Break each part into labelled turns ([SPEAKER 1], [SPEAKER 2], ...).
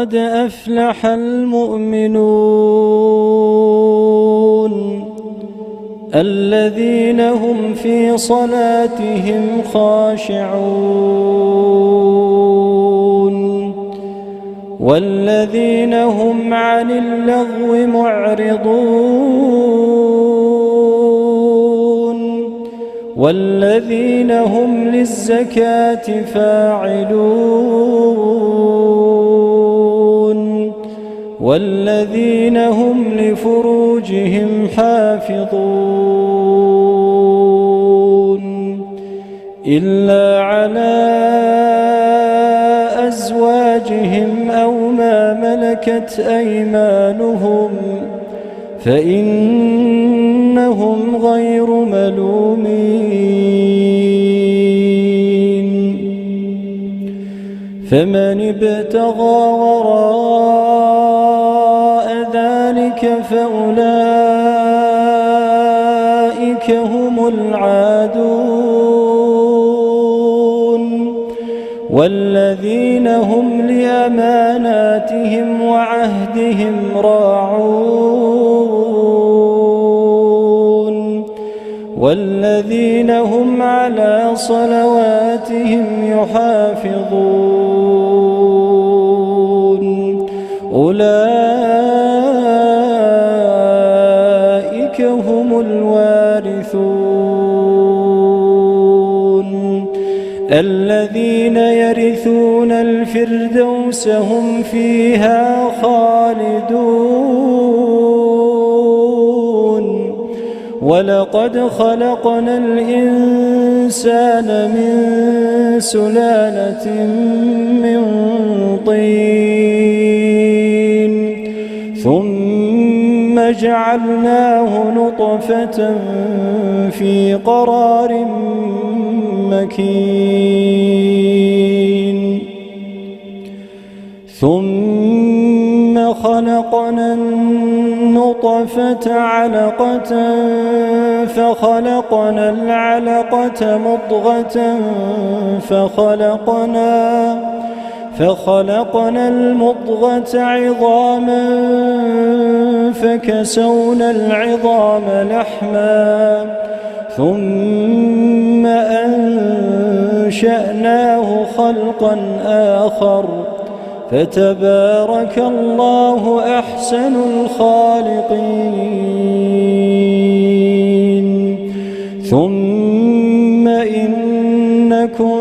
[SPEAKER 1] قد أفلح المؤمنون الذين هم في صلاتهم خاشعون والذين هم عن اللغو معرضون والذين هم للزكاة فاعلون والذين هم لفروجهم حافظون إلا على أزواجهم أو ما ملكت أيمانهم فإنهم غير ملومين فمن ابتغى وراء ذلك فأولئك هم العادون والذين هم لأماناتهم وعهدهم راعون والذين هم على صلواتهم يحافظون أولئك هم الوارثون الذين يرثون الفردوس هم فيها خالدون ولقد خلقنا الإنسان من سلالة من طين ثم جعلناه نطفة في قرار مكين ثم خلقنا النطفة علقة فخلقنا العلقة مضغة فخلقنا المضغة عظاما فكسونا العظام لحما ثم أنشأناه خلقا آخر فتبارك الله أحسن الخالقين ثم إنكم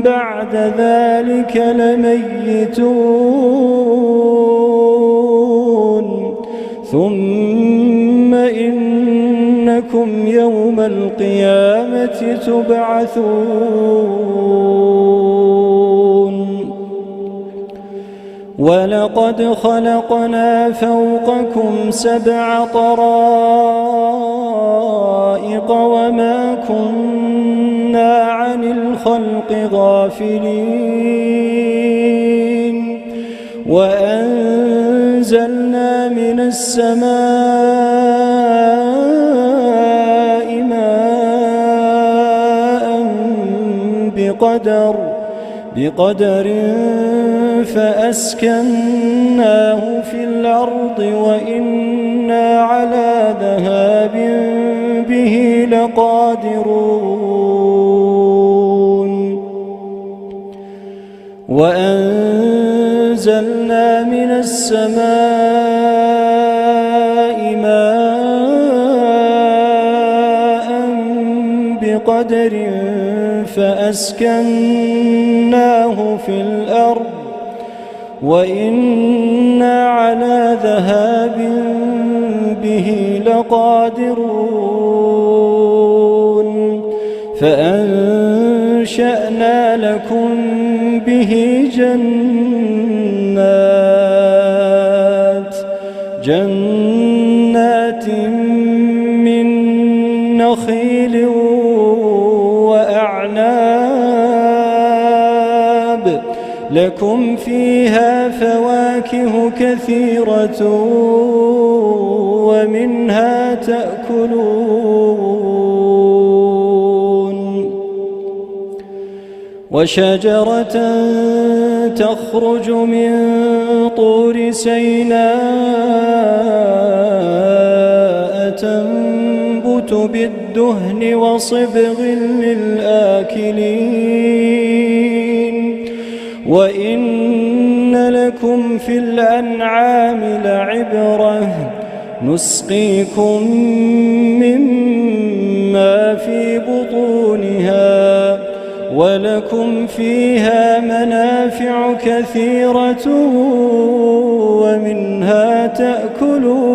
[SPEAKER 1] بعد ذلك لميتون ثم إنكم يوم القيامة تبعثون ولقد خلقنا فوقكم 7 طرائق وما كنا عن الخلق غافلين وأنزلنا من السماء ماء بقدر فأسكناه في الأرض وإنا على ذهاب به لقادرون وأنزلنا من السماء ماء بقدر فأسكناه في الأرض وإنا على ذهاب به لقادرون فأنشأنا لكم به جنات من نخيل وأعناب لكم فيها فواكه كثيرة ومنها تأكلون وشجرة تخرج من طور سيناء تنبت بالدهن وصبغ للآكلين وإن لكم في الأنعام لعبرة نسقيكم مما في بطونها ولكم فيها منافع كثيرة ومنها تأكلون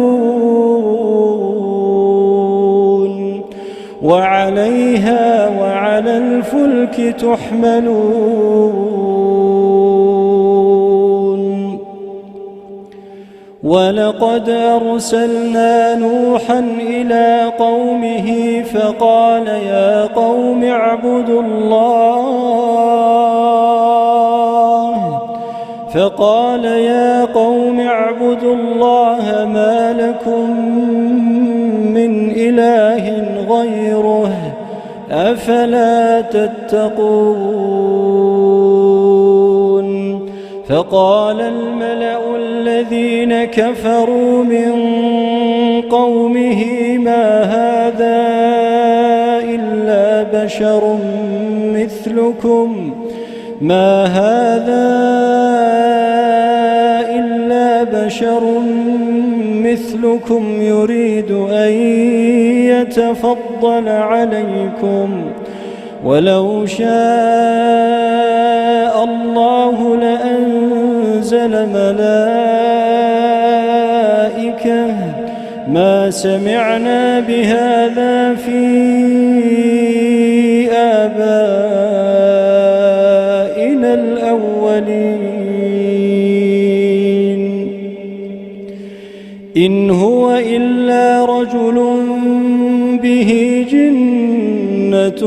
[SPEAKER 1] وعليها وعلى الفلك تحملون. ولقد أرسلنا نوحا إلى قومه فقال يا قوم اعبدوا الله ما لكم من إله غيره أفلا تتقون. فقال الملأ الذين كفروا من قومه ما هذا إلا بشر مثلكم يريد أن يتفضل عليكم ولو شاء الله لأنزل ملائكة ما سمعنا بهذا في آبائنا الأولين إن هو إلا رجل به جنة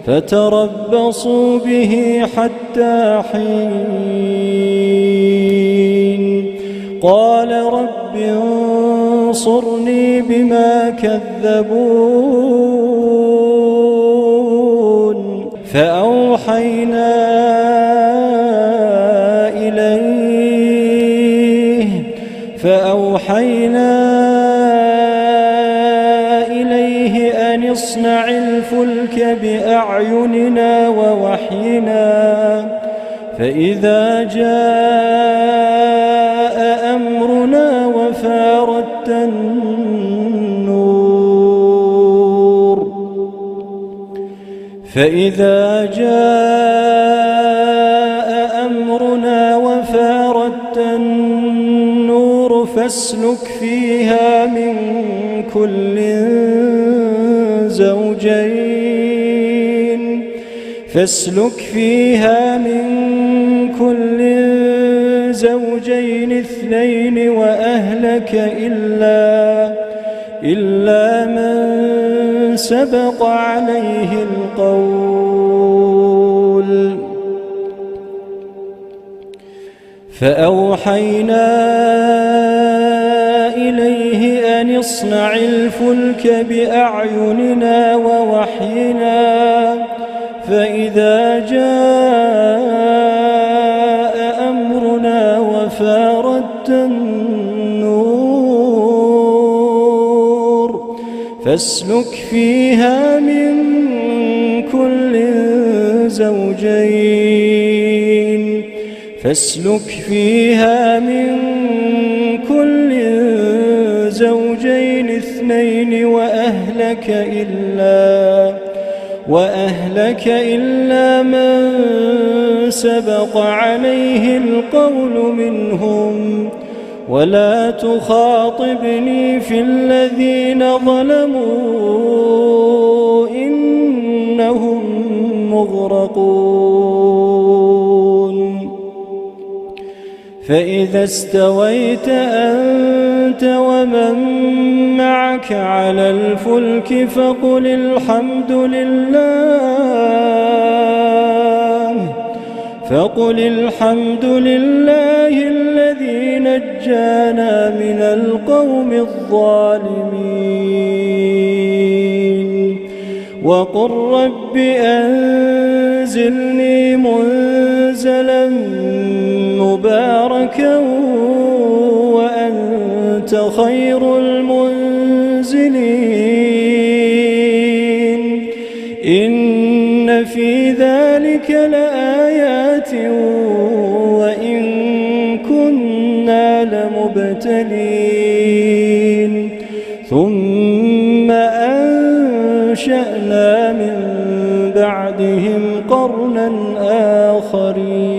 [SPEAKER 1] فتربصوا به حتى حين. قال رب انصرني بما كذبون. فأوحينا إليه أن اصنع الفلك بأعيننا ووحينا فإذا جاء أمرنا وفارت النور فاسلك فيها من كل زوجين اثنين وأهلك إلا من سبق عليه القول. فأوحينا إليه أن اصنع الفلك بأعيننا ووحينا فإذا جاء أمرنا وفارت النور فاسلك فيها من كل زوجين اثنين وأهلك إلا من سبق عليه القول منهم ولا تخاطبني في الذين ظلموا إنهم مغرقون. فإذا استويت أنت ومن معك على الفلك فقل الحمد لله الذي نجانا من القوم الظالمين وقل رب أنزلني منزلا مباركا وأنت خير المنزلين إن في ذلك لآيات وإن كنا لمبتلين ثم أنشأنا من بعدهم قرنا آخرين